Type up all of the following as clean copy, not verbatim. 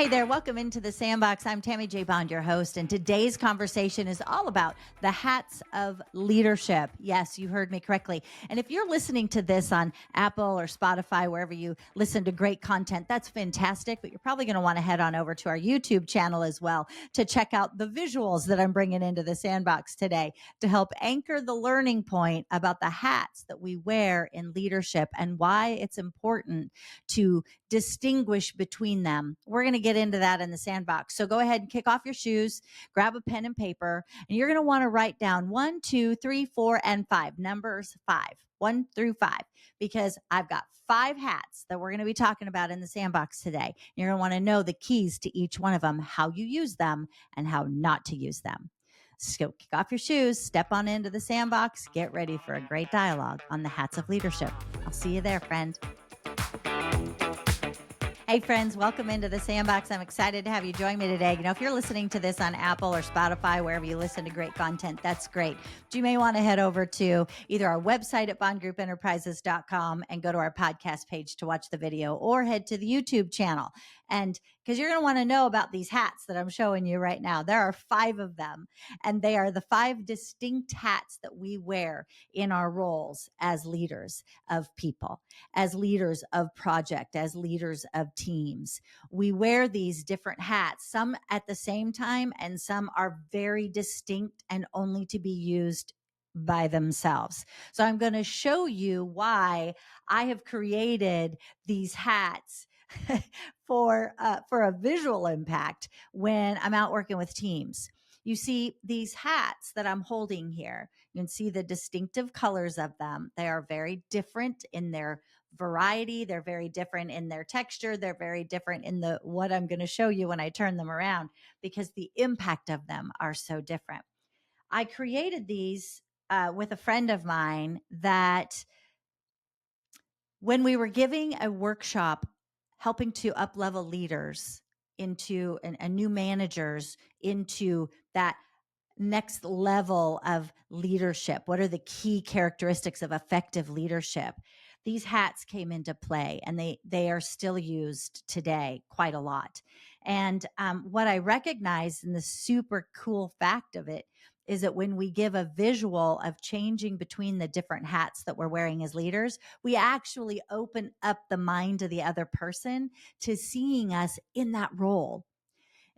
Hey there, welcome into the Sandbox. I'm Tammy J. Bond, your host, and today's conversation is all about the hats of leadership. Yes, you heard me correctly. And if you're listening to this on Apple or Spotify, wherever you listen to great content, that's fantastic, but you're probably going to want to head on over to our YouTube channel as well to check out the visuals that I'm bringing into the Sandbox today to help anchor the learning point about the hats that we wear in leadership and why it's important to distinguish between them. We're going to get into that in the Sandbox. So go ahead and kick off your shoes, grab a pen and paper, and you're going to want to write down 1, 2, 3, 4, and 5. Numbers 5, 1 through 5, because I've got 5 hats that we're going to be talking about in the Sandbox today. You're going to want to know the keys to each one of them, how you use them, and how not to use them. So kick off your shoes, step on into the Sandbox, get ready for a great dialogue on the hats of leadership. I'll see you there, friend. Hey, friends, welcome into the Sandbox. I'm excited to have you join me today. You know, if you're listening to this on Apple or Spotify, wherever you listen to great content, that's great. But you may want to head over to either our website at bondgroupenterprises.com and go to our podcast page to watch the video, or head to the YouTube channel. And because you're going to want to know about these hats that I'm showing you right now. There are 5 of them, and they are the 5 distinct hats that we wear in our roles as leaders of people, as leaders of project, as leaders of teams. We wear these different hats, some at the same time, and some are very distinct and only to be used by themselves. So I'm going to show you why I have created these hats for a visual impact when I'm out working with teams. You see these hats that I'm holding here. You can see the distinctive colors of them. They are very different in their variety. They're very different in their texture. They're very different in what I'm going to show you when I turn them around, because the impact of them are so different. I created these with a friend of mine that when we were giving a workshop helping to up-level leaders into and new managers into that next level of leadership. What are the key characteristics of effective leadership? These hats came into play, and they are still used today quite a lot. And what I recognized, and the super cool fact of it, is that when we give a visual of changing between the different hats that we're wearing as leaders, we actually open up the mind of the other person to seeing us in that role.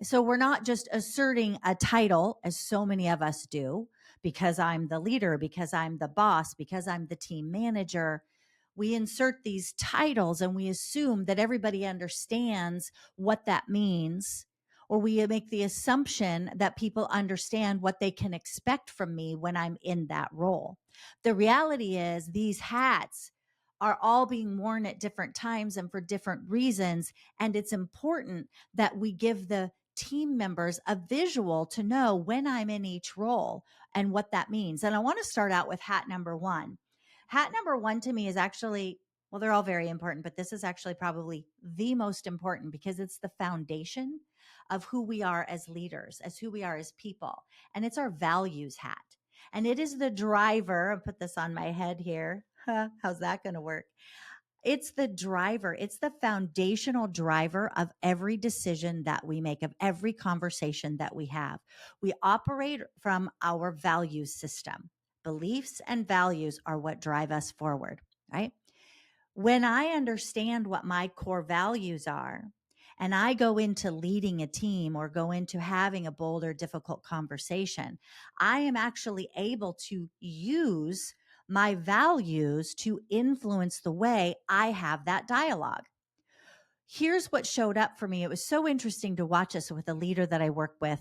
So we're not just asserting a title, as so many of us do, because I'm the leader, because I'm the boss, because I'm the team manager. We insert these titles and we assume that everybody understands what that means, or we make the assumption that people understand what they can expect from me when I'm in that role. The reality is these hats are all being worn at different times and for different reasons. And it's important that we give the team members a visual to know when I'm in each role and what that means. And I want to start out with hat number 1. Hat number 1 to me is actually, well, they're all very important, but this is actually probably the most important, because it's the foundation of who we are as leaders, as who we are as people. And it's our values hat. And it is the driver. I'll put this on my head here. How's that going to work? It's the driver. It's the foundational driver of every decision that we make, of every conversation that we have. We operate from our value system. Beliefs and values are what drive us forward, right? When I understand what my core values are, and I go into leading a team or go into having a bold or difficult conversation, I am actually able to use my values to influence the way I have that dialogue. Here's what showed up for me. It was so interesting to watch this with a leader that I work with.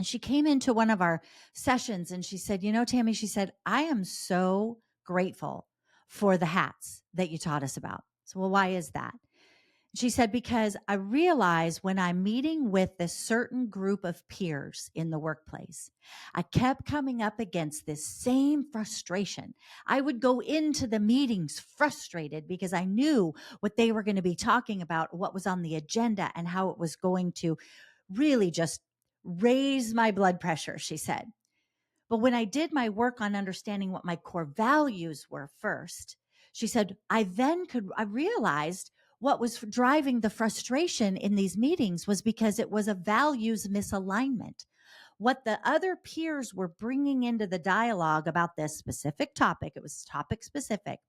She came into one of our sessions and she said, you know, Tammy, she said, I am so grateful for the hats that you taught us about. So, well, why is that? She said, because I realize when I'm meeting with a certain group of peers in the workplace, I kept coming up against this same frustration. I would go into the meetings frustrated because I knew what they were going to be talking about, what was on the agenda, and how it was going to really just raise my blood pressure, she said. But when I did my work on understanding what my core values were first, she said, I realized what was driving the frustration in these meetings was because it was a values misalignment. What the other peers were bringing into the dialogue about this specific topic, it was topic specific,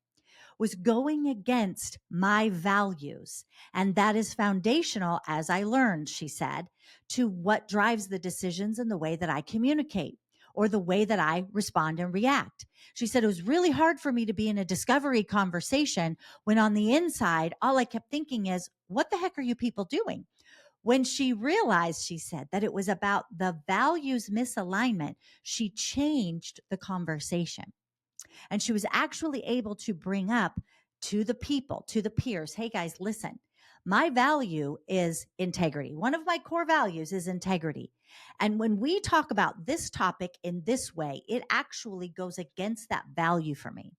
was going against my values. And that is foundational, as I learned, she said, to what drives the decisions and the way that I communicate or the way that I respond and react. She said it was really hard for me to be in a discovery conversation when on the inside, all I kept thinking is, what the heck are you people doing? When she realized, she said, that it was about the values misalignment, she changed the conversation. And she was actually able to bring up to the people, to the peers, hey guys, listen, my value is integrity. One of my core values is integrity. And when we talk about this topic in this way, it actually goes against that value for me.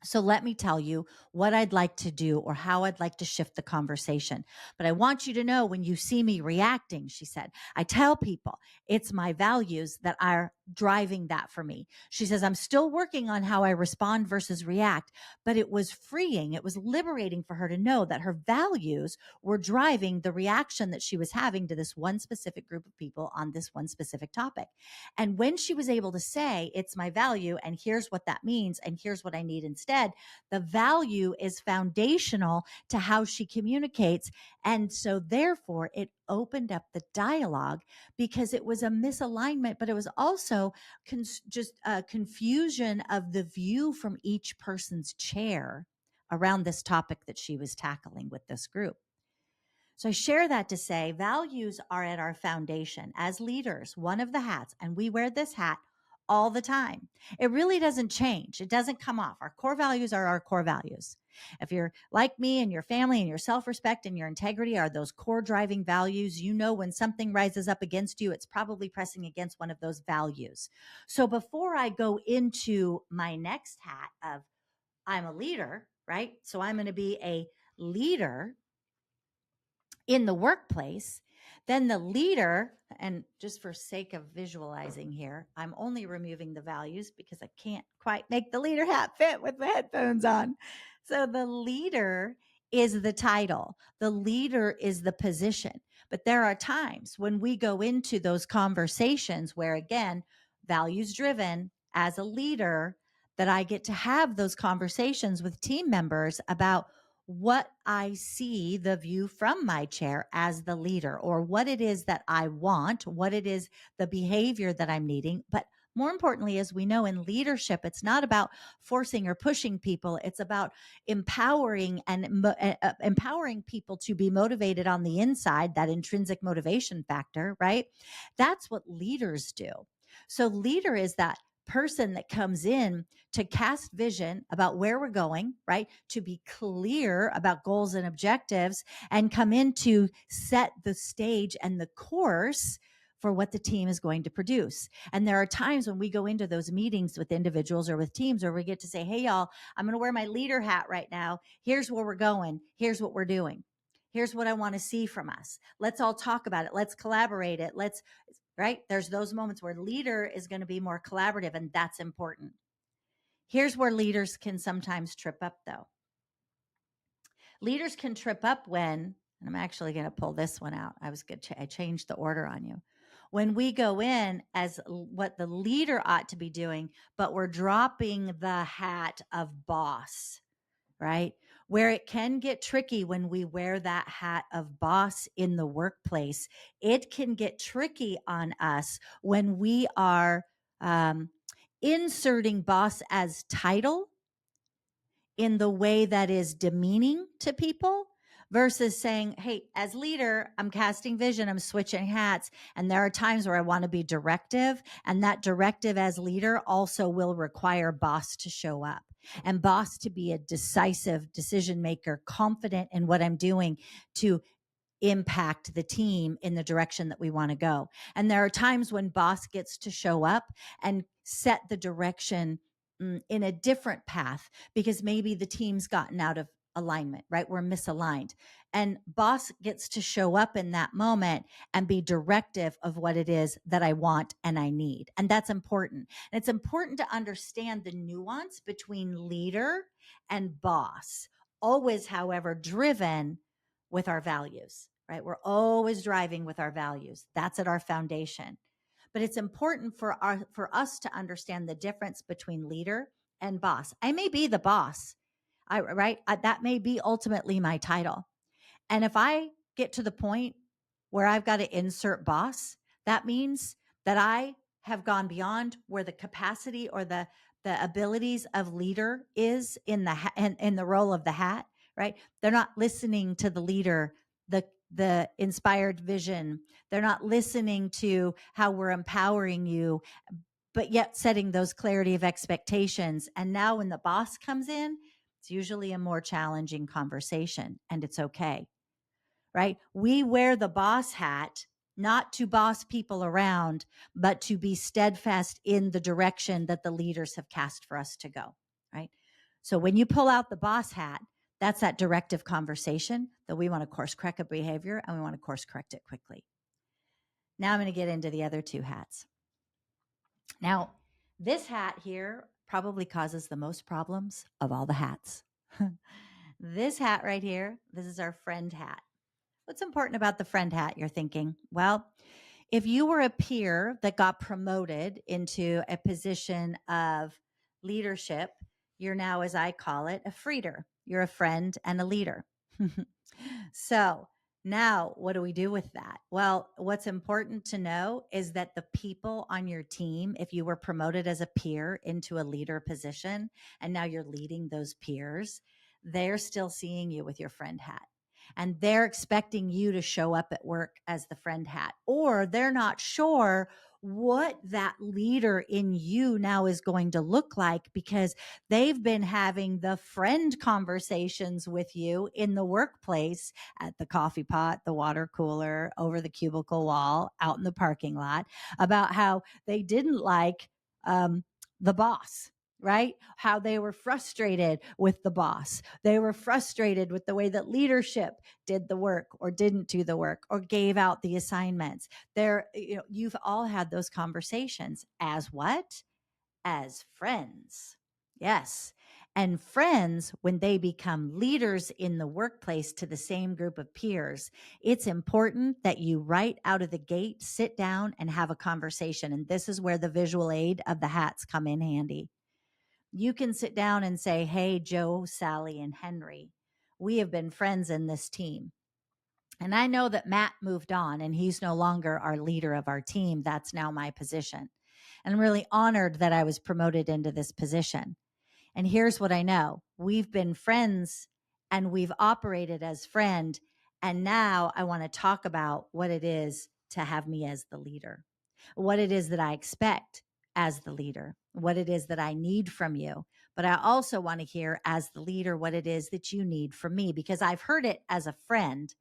So let me tell you what I'd like to do or how I'd like to shift the conversation. But I want you to know when you see me reacting, she said, I tell people it's my values that are driving that for me. She says, I'm still working on how I respond versus react, but it was freeing. It was liberating for her to know that her values were driving the reaction that she was having to this one specific group of people on this one specific topic. And when she was able to say, it's my value, and here's what that means, and here's what I need instead, the value is foundational to how she communicates. And so, therefore, it opened up the dialogue because it was a misalignment, but it was also just a confusion of the view from each person's chair around this topic that she was tackling with this group. So I share that to say values are at our foundation as leaders, one of the hats, and we wear this hat all the time. It really doesn't change. It doesn't come off. Our core values are our core values. If you're like me and your family and your self-respect and your integrity are those core driving values, you know when something rises up against you, it's probably pressing against one of those values. So before I go into my next hat of I'm a leader, right? So I'm going to be a leader in the workplace, then the leader, and just for sake of visualizing here, I'm only removing the values because I can't quite make the leader hat fit with the headphones on. So the leader is the title, the leader is the position. But there are times when we go into those conversations where, again, values driven as a leader, that I get to have those conversations with team members about what I see the view from my chair as the leader, or what it is that I want, what it is the behavior that I'm needing. But more importantly, as we know in leadership, it's not about forcing or pushing people. It's about empowering and empowering people to be motivated on the inside, that intrinsic motivation factor, right? That's what leaders do. So leader is that person that comes in to cast vision about where we're going, right? To be clear about goals and objectives and come in to set the stage and the course for what the team is going to produce. And there are times when we go into those meetings with individuals or with teams where we get to say, hey, y'all, I'm going to wear my leader hat right now. Here's where we're going. Here's what we're doing. Here's what I want to see from us. Let's all talk about it. Let's collaborate it. Right? There's those moments where leader is going to be more collaborative, and that's important. Here's where leaders can sometimes trip up, though. Leaders can trip up when, and I'm actually going to pull this one out. I changed the order on you. When we go in as what the leader ought to be doing, but we're dropping the hat of boss, right? Where it can get tricky when we wear that hat of boss in the workplace. It can get tricky on us when we are inserting boss as title in the way that is demeaning to people versus saying, hey, as leader, I'm casting vision, I'm switching hats. And there are times where I want to be directive. And that directive as leader also will require boss to show up and boss to be a decisive decision maker, confident in what I'm doing to impact the team in the direction that we want to go. And there are times when boss gets to show up and set the direction in a different path because maybe the team's gotten out of alignment, right? We're misaligned. And boss gets to show up in that moment and be directive of what it is that I want and I need. And that's important. And it's important to understand the nuance between leader and boss. always, however, driven with our values, right? We're always driving with our values. That's at our foundation. But it's important for us to understand the difference between leader and boss. I may be the boss, that may be ultimately my title. And if I get to the point where I've got to insert boss, that means that I have gone beyond where the capacity or the abilities of leader is in in the role of the hat, right? They're not listening to the leader, the inspired vision. They're not listening to how we're empowering you, but yet setting those clarity of expectations. And now when the boss comes in, it's usually a more challenging conversation, and it's okay, right? We wear the boss hat not to boss people around, but to be steadfast in the direction that the leaders have cast for us to go, right? So when you pull out the boss hat, that's that directive conversation that we want to course correct a behavior, and we want to course correct it quickly. Now I'm going to get into the other two hats. Now, this hat here probably causes the most problems of all the hats. This hat right here, this is our friend hat. What's important about the friend hat, you're thinking? Well, if you were a peer that got promoted into a position of leadership, you're now, as I call it, a freeder. You're a friend and a leader. So now what do we do with that? Well, what's important to know is that the people on your team, if you were promoted as a peer into a leader position and now you're leading those peers, they're still seeing you with your friend hat. And they're expecting you to show up at work as the friend hat, or they're not sure what that leader in you now is going to look like because they've been having the friend conversations with you in the workplace, at the coffee pot, the water cooler, over the cubicle wall, out in the parking lot, about how they didn't like the boss, right? How they were frustrated with the boss. They were frustrated with the way that leadership did the work or didn't do the work or gave out the assignments. You've all had those conversations as what? As friends. Yes. And friends, when they become leaders in the workplace to the same group of peers, it's important that you right out of the gate sit down and have a conversation. And this is where the visual aid of the hats come in handy. You can sit down and say, hey, Joe, Sally, and Henry, we have been friends in this team. And I know that Matt moved on and he's no longer our leader of our team. That's now my position. And I'm really honored that I was promoted into this position. And here's what I know. We've been friends and we've operated as friend. And now I want to talk about what it is to have me as the leader, what it is that I expect as the leader, what it is that I need from you. But I also want to hear as the leader what it is that you need from me, because I've heard it as a friend.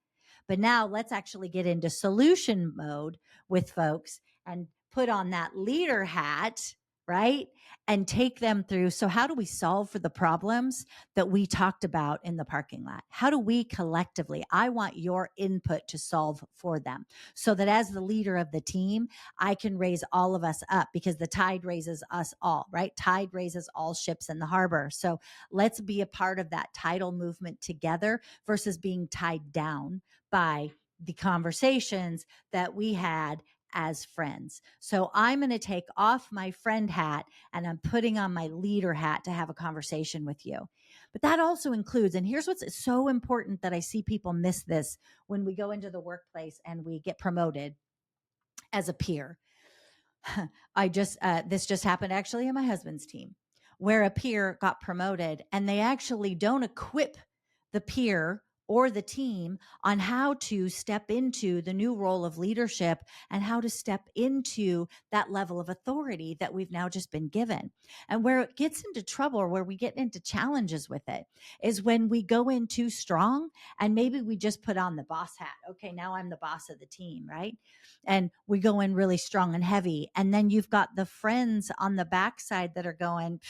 But now let's actually get into solution mode with folks and put on that leader hat, right? And take them through. So, how do we solve for the problems that we talked about in the parking lot? How do we collectively? I want your input to solve for them so that as the leader of the team, I can raise all of us up, because the tide raises us all, right? Tide raises all ships in the harbor. So, let's be a part of that tidal movement together versus being tied down by the conversations that we had as friends. So I'm going to take off my friend hat and I'm putting on my leader hat to have a conversation with you. But that also includes, and here's what's so important that I see people miss this when we go into the workplace and we get promoted as a peer. This just happened actually in my husband's team, where a peer got promoted and they actually don't equip the peer or the team on how to step into the new role of leadership and how to step into that level of authority that we've now just been given. And where it gets into trouble, or where we get into challenges with it, is when we go in too strong and maybe we just put on the boss hat. Okay, now I'm the boss of the team, right? And we go in really strong and heavy. And then you've got the friends on the backside that are going,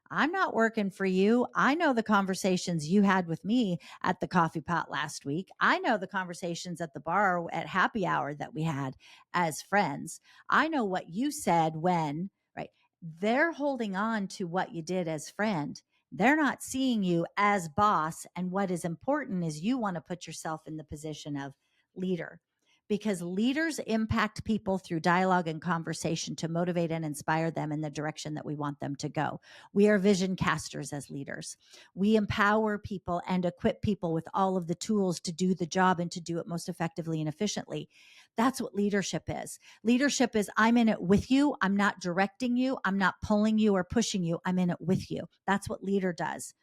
I'm not working for you. I know the conversations you had with me at the coffee pot last week. I know the conversations at the bar at happy hour that we had as friends. I know what you said when, right? They're holding on to what you did as friend. They're not seeing you as boss. And what is important is you want to put yourself in the position of leader, because leaders impact people through dialogue and conversation to motivate and inspire them in the direction that we want them to go. We are vision casters as leaders. We empower people and equip people with all of the tools to do the job and to do it most effectively and efficiently. That's what leadership is. Leadership is, I'm in it with you. I'm not directing you. I'm not pulling you or pushing you. I'm in it with you. That's what leader does.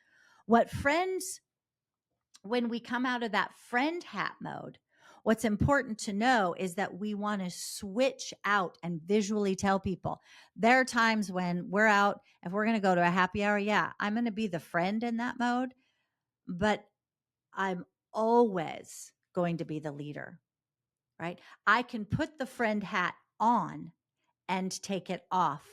What friends, when we come out of that friend hat mode, what's important to know is that we want to switch out and visually tell people there are times when we're out, if we're going to go to a happy hour, yeah, I'm going to be the friend in that mode, but I'm always going to be the leader, right? I can put the friend hat on and take it off.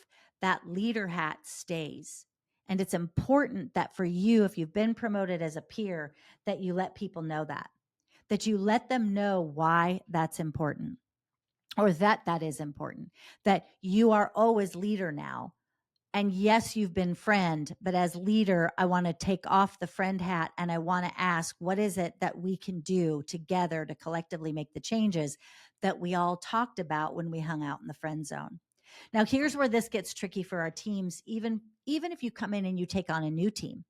That leader hat stays. And it's important that for you, if you've been promoted as a peer, that you let people know that you let them know why that's important, or that is important, that you are always leader now. And yes, you've been friend, but as leader, I want to take off the friend hat and I want to ask, what is it that we can do together to collectively make the changes that we all talked about when we hung out in the friend zone? Now, here's where this gets tricky for our teams. Even if you come in and you take on a new team,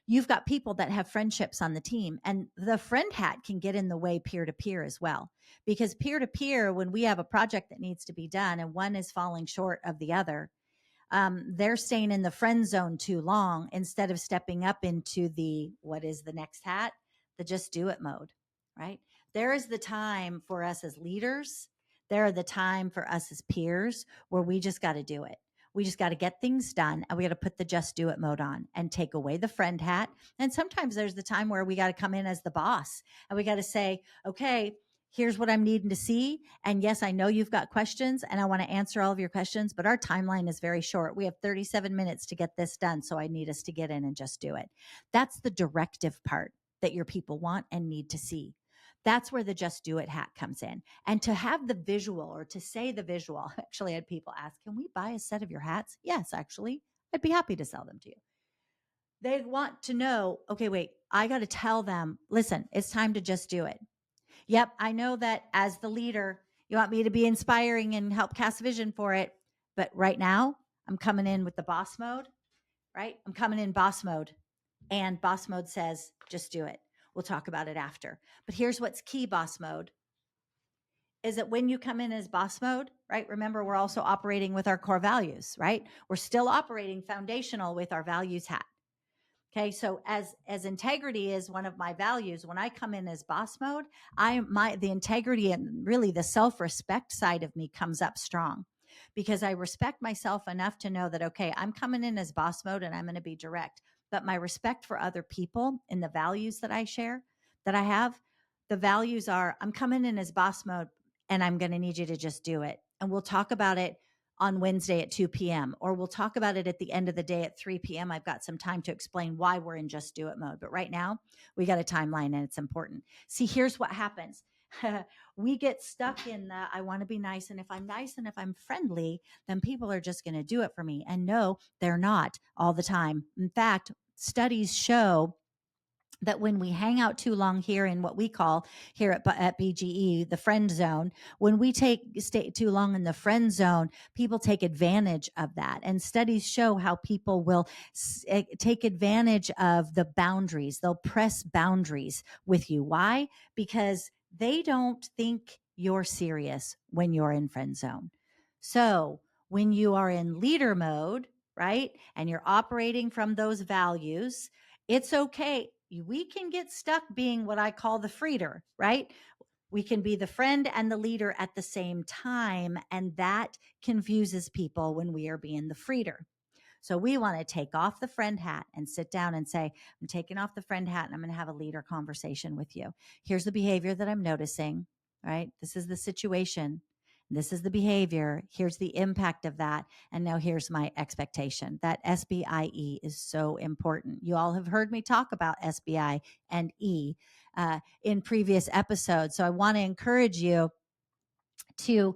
you've got people that have friendships on the team, and the friend hat can get in the way peer to peer as well. Because peer to peer, when we have a project that needs to be done and one is falling short of the other, they're staying in the friend zone too long instead of stepping up into the, what is the next hat? The just do it mode, right? There is the time for us as leaders. There are the time for us as peers where we just got to do it. We just got to get things done, and we got to put the just do it mode on and take away the friend hat. And sometimes there's the time where we got to come in as the boss and we got to say, okay, here's what I'm needing to see. And yes, I know you've got questions and I want to answer all of your questions, but our timeline is very short. We have 37 minutes to get this done. So I need us to get in and just do it. That's the directive part that your people want and need to see. That's where the just do it hat comes in. And to have the visual, or to say the visual, actually, I had people ask, can we buy a set of your hats? Yes, actually, I'd be happy to sell them to you. They want to know, okay, wait, I got to tell them, listen, it's time to just do it. Yep, I know that as the leader, you want me to be inspiring and help cast vision for it. But right now, I'm coming in with the boss mode, right? I'm coming in boss mode. And boss mode says, just do it. We'll talk about it after. But here's what's key, boss mode, is that when you come in as boss mode, right? Remember, we're also operating with our core values, right? We're still operating foundational with our values hat. Okay, so as integrity is one of my values, when I come in as boss mode, the integrity and really the self-respect side of me comes up strong, because I respect myself enough to know that, okay, I'm coming in as boss mode and I'm going to be direct, but my respect for other people and the values that I share, that I have, the values are, I'm coming in as boss mode and I'm going to need you to just do it. And we'll talk about it on Wednesday at 2 p.m., or we'll talk about it at the end of the day at 3 p.m. I've got some time to explain why we're in just do it mode. But right now, we got a timeline and it's important. See, here's what happens. We get stuck in the, I want to be nice. And if I'm nice and if I'm friendly, then people are just going to do it for me. And no, they're not all the time. In fact, studies show that when we hang out too long here in what we call here at BGE, the friend zone, when we stay too long in the friend zone, people take advantage of that. And studies show how people will take advantage of the boundaries. They'll press boundaries with you. Why? Because they don't think you're serious when you're in friend zone. So when you are in leader mode, right, and you're operating from those values, it's okay. We can get stuck being what I call the freeder, right? We can be the friend and the leader at the same time. And that confuses people when we are being the freeder. So we want to take off the friend hat and sit down and say, I'm taking off the friend hat and I'm going to have a leader conversation with you. Here's the behavior that I'm noticing, right? This is the situation. This is the behavior. Here's the impact of that. And now here's my expectation. That SBIE is so important. You all have heard me talk about SBI and E in previous episodes. So I want to encourage you to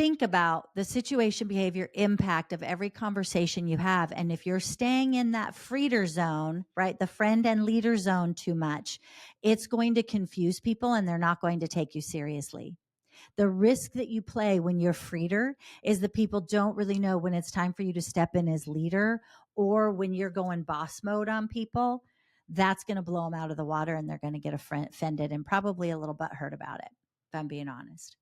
think about the situation, behavior, impact of every conversation you have. And if you're staying in that freeder zone, right, the friend and leader zone too much, it's going to confuse people and they're not going to take you seriously. The risk that you play when you're freeder is that people don't really know when it's time for you to step in as leader, or when you're going boss mode on people. That's going to blow them out of the water and they're going to get offended and probably a little butthurt about it, if I'm being honest,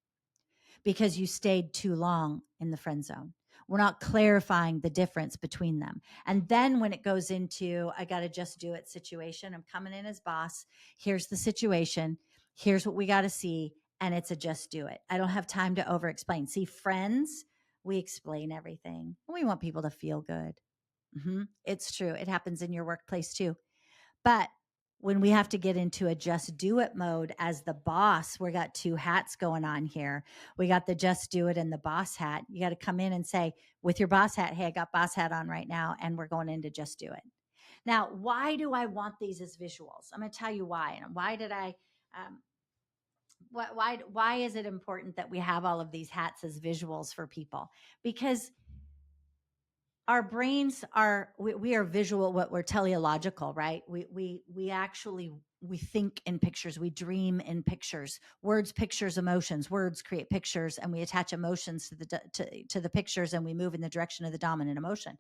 because you stayed too long in the friend zone. We're not clarifying the difference between them. And then when it goes into, I got to just do it situation, I'm coming in as boss. Here's the situation. Here's what we got to see. And it's a just do it. I don't have time to over explain. See, friends, we explain everything. We want people to feel good. It's true. It happens in your workplace too. But when we have to get into a just do it mode as the boss, we got two hats going on here. We got the just do it and the boss hat. You got to come in and say, with your boss hat, hey, I got boss hat on right now, and we're going into just do it. Now, why do I want these as visuals? I'm going to tell you why. And why did I, why is it important that we have all of these hats as visuals for people? Because our brains are, we are visual, what we're teleological, right? We actually, we think in pictures, we dream in pictures. Words, pictures, emotions. Words create pictures, and we attach emotions to the pictures, and we move in the direction of the dominant emotion.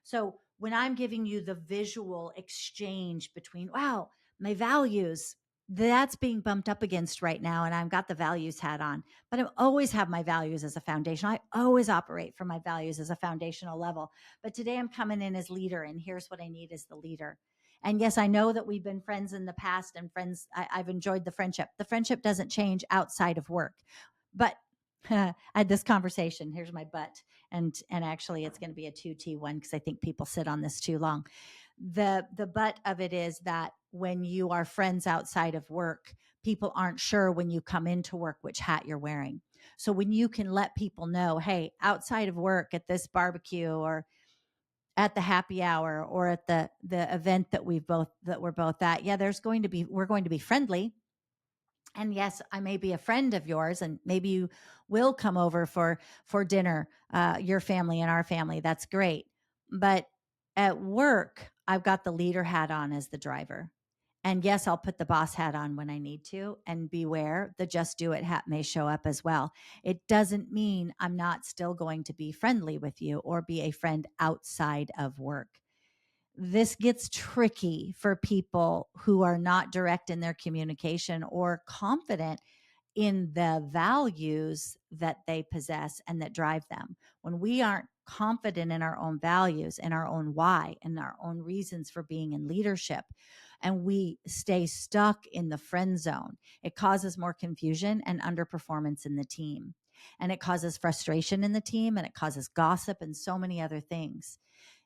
So when I'm giving you the visual exchange between, wow, my values, that's being bumped up against right now, and I've got the values hat on, but I always have my values as a foundation. I always operate from my values as a foundational level. But today I'm coming in as leader, and here's what I need as the leader. And yes, I know that we've been friends in the past, and friends, I've enjoyed the friendship. The friendship doesn't change outside of work. But I had this conversation. Here's my butt. And actually it's going to be a 2T one because I think people sit on this too long. The butt of it is that when you are friends outside of work, people aren't sure when you come into work which hat you're wearing. So when you can let people know, hey, outside of work at this barbecue, or at the happy hour, or at the event that we're both at, yeah, we're going to be friendly. And yes, I may be a friend of yours, and maybe you will come over for dinner, your family and our family. That's great. But at work, I've got the leader hat on as the driver. And yes, I'll put the boss hat on when I need to. And beware, the just do it hat may show up as well. It doesn't mean I'm not still going to be friendly with you or be a friend outside of work. This gets tricky for people who are not direct in their communication or confident in the values that they possess and that drive them. When we aren't confident in our own values and our own why and our own reasons for being in leadership, and we stay stuck in the friend zone, it causes more confusion and underperformance in the team. And it causes frustration in the team, and it causes gossip and so many other things.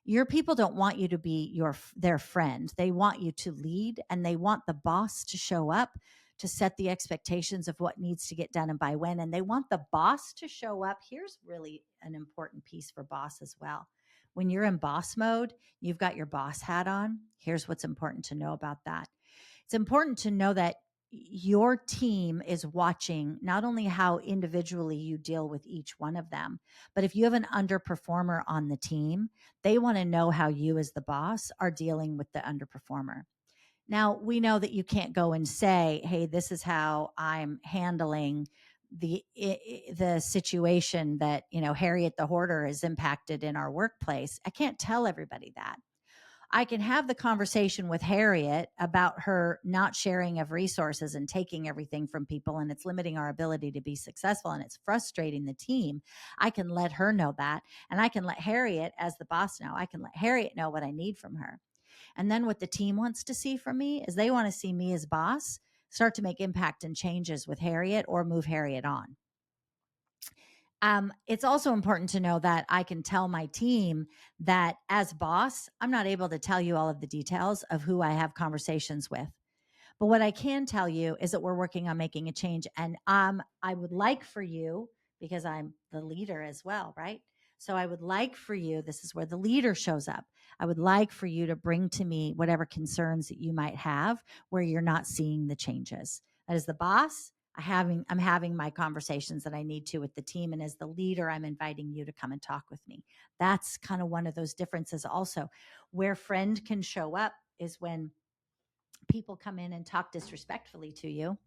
Your people don't want you to be their friend. They want you to lead, and they want the boss to show up to set the expectations of what needs to get done and by when. And they want the boss to show up. Here's really an important piece for boss as well. When you're in boss mode, you've got your boss hat on. Here's what's important to know about that. It's important to know that your team is watching not only how individually you deal with each one of them, but if you have an underperformer on the team, they want to know how you as the boss are dealing with the underperformer. Now, we know that you can't go and say, hey, this is how I'm handling the situation that, Harriet the Hoarder is impacted in our workplace. I can't tell everybody that. I can have the conversation with Harriet about her not sharing of resources and taking everything from people, and it's limiting our ability to be successful, and it's frustrating the team. I can let her know that, and I can let Harriet, as the boss, know. I can let Harriet know what I need from her. And then what the team wants to see from me is they want to see me as boss start to make impact and changes with Harriet or move Harriet on. It's also important to know that I can tell my team that as boss, I'm not able to tell you all of the details of who I have conversations with. But what I can tell you is that we're working on making a change. And I would like for you, because I'm the leader as well, right? So I would like for you, this is where the leader shows up. I would like for you to bring to me whatever concerns that you might have where you're not seeing the changes. That is the boss. I'm having my conversations that I need to with the team. And as the leader, I'm inviting you to come and talk with me. That's kind of one of those differences also. Where friend can show up is when people come in and talk disrespectfully to you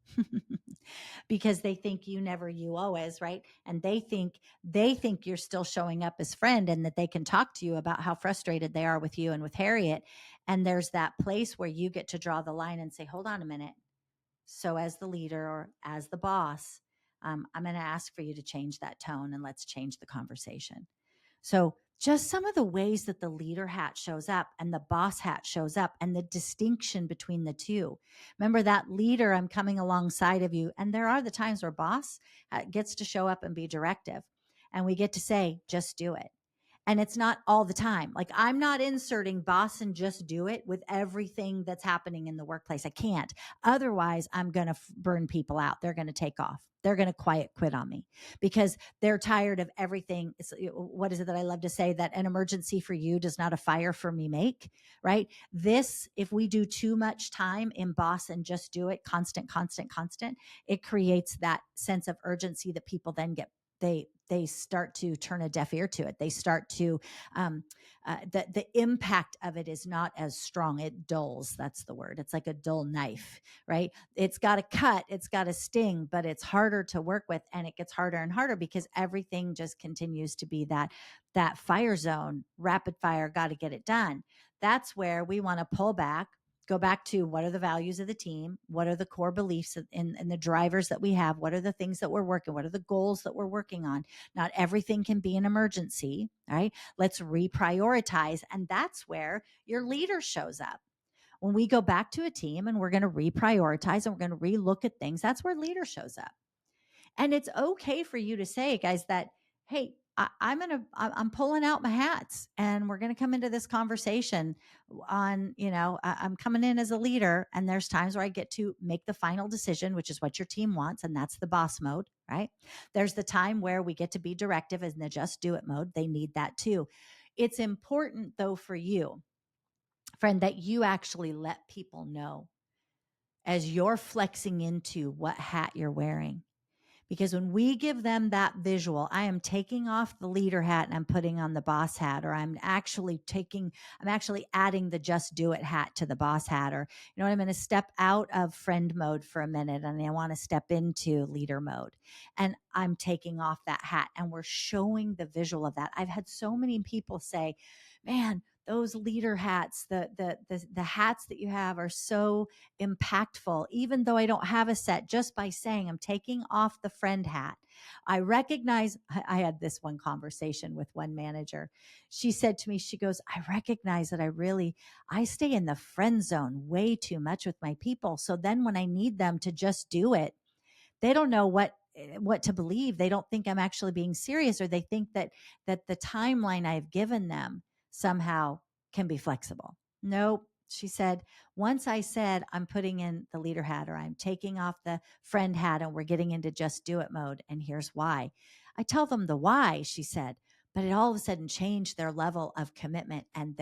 because they think you never, you always, right? And they think you're still showing up as friend and that they can talk to you about how frustrated they are with you and with Harriet. And there's that place where you get to draw the line and say, hold on a minute. So, as the leader or as the boss, I'm going to ask for you to change that tone and let's change the conversation. So, just some of the ways that the leader hat shows up and the boss hat shows up and the distinction between the two. Remember that leader, I'm coming alongside of you. And there are the times where boss gets to show up and be directive. And we get to say, just do it. And it's not all the time. Like I'm not inserting boss and just do it with everything that's happening in the workplace. I can't. Otherwise, I'm going to burn people out. They're going to take off. They're going to quiet quit on me because they're tired of everything. What is it that I love to say? That an emergency for you does not a fire for me make, right? This, if we do too much time in boss and just do it, constant, constant, constant, it creates that sense of urgency that people then get they start to turn a deaf ear to it. They start to the impact of it is not as strong. It dulls. That's the word. It's like a dull knife, right? It's got to cut. It's got to sting, but it's harder to work with, and it gets harder and harder because everything just continues to be that fire zone, rapid fire. Got to get it done. That's where we want to pull back, go back to what are the values of the team, what are the core beliefs and the drivers that we have, what are the things that we're working, what are the goals that we're working on. Not everything can be an emergency, right? Let's reprioritize. And that's where your leader shows up. When we go back to a team and we're going to reprioritize and we're going to relook at things, that's where leader shows up. And it's okay for you to say, guys, that, hey, I'm pulling out my hats and we're going to come into this conversation on, I'm coming in as a leader and there's times where I get to make the final decision, which is what your team wants. And that's the boss mode, right? There's the time where we get to be directive in the just do it mode. They need that too. It's important though for you, friend, that you actually let people know as you're flexing into what hat you're wearing. Because when we give them that visual, I am taking off the leader hat and I'm putting on the boss hat, or I'm actually adding the just do it hat to the boss hat, or, I'm going to step out of friend mode for a minute and I want to step into leader mode. And I'm taking off that hat and we're showing the visual of that. I've had so many people say, man, those leader hats, the hats that you have are so impactful, even though I don't have a set, just by saying I'm taking off the friend hat. I recognize, I had this one conversation with one manager. She said to me, she goes, I recognize that I stay in the friend zone way too much with my people. So then when I need them to just do it, they don't know what to believe. They don't think I'm actually being serious, or they think that the timeline I've given them somehow can be flexible. Nope. She said, once I said I'm putting in the leader hat or I'm taking off the friend hat and we're getting into just do it mode, and here's why. I tell them the why, she said, but it all of a sudden changed their level of commitment and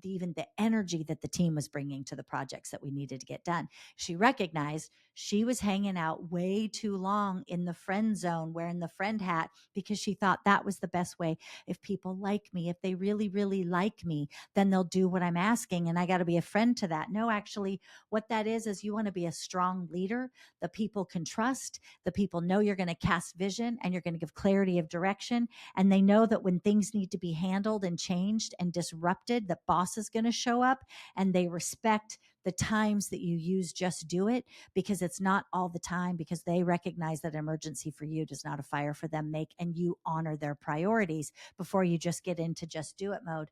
even the energy that the team was bringing to the projects that we needed to get done. She recognized she was hanging out way too long in the friend zone, wearing the friend hat, because she thought that was the best way. If people like me, if they really, really like me, then they'll do what I'm asking. And I got to be a friend to that. No, actually, what that is you want to be a strong leader. The people can trust. The people know you're going to cast vision and you're going to give clarity of direction. And they know that when things need to be handled and changed and disrupted, the boss is going to show up, and they respect the times that you use just do it, because it's not all the time, because they recognize that emergency for you does not a fire for them make, and you honor their priorities before you just get into just do it mode.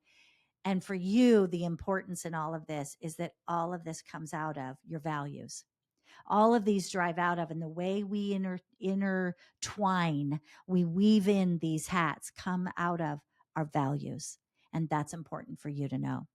And for you, the importance in all of this is that all of this comes out of your values. All of these drive out of, and the way we intertwine, we weave in these hats, come out of our values. And that's important for you to know.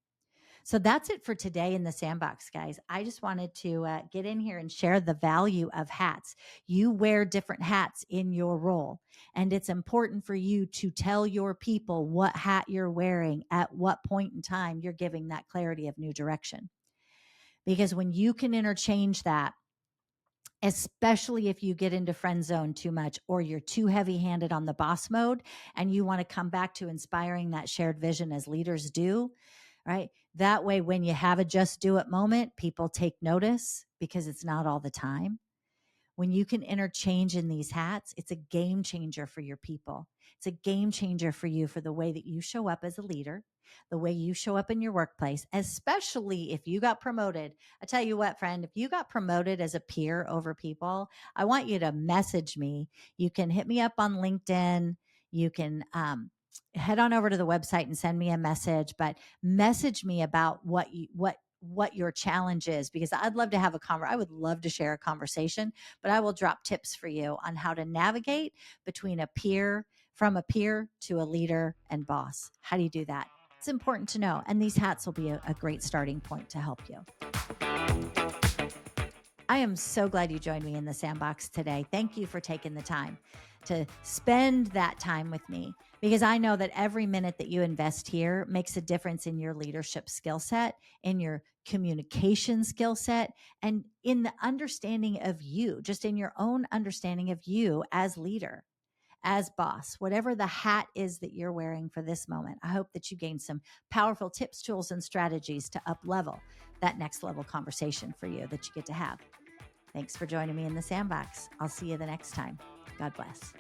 So that's it for today in the sandbox, guys. I just wanted to get in here and share the value of hats. You wear different hats in your role, and it's important for you to tell your people what hat you're wearing at what point in time you're giving that clarity of new direction. Because when you can interchange that especially if you get into friend zone too much or you're too heavy handed on the boss mode and you want to come back to inspiring that shared vision as leaders do, right? That way, when you have a just do it moment, people take notice because it's not all the time. When you can interchange in these hats, it's a game changer for your people. It's a game changer for you for the way that you show up as a leader, the way you show up in your workplace, especially if you got promoted. I tell you what, friend, if you got promoted as a peer over people, I want you to message me. You can hit me up on LinkedIn. You can head on over to the website and send me a message, but message me about what your challenge is, because I'd love to have I would love to share a conversation, but I will drop tips for you on how to navigate between from a peer to a leader and boss. How do you do that? It's important to know. And these hats will be a great starting point to help you. I am so glad you joined me in the sandbox today. Thank you for taking the time to spend that time with me, because I know that every minute that you invest here makes a difference in your leadership skill set, in your communication skill set, and in the understanding of you, just in your own understanding of you as leader, as boss, whatever the hat is that you're wearing for this moment. I hope that you gain some powerful tips, tools, and strategies to up level that next level conversation for you that you get to have. Thanks for joining me in the sandbox. I'll see you the next time. God bless.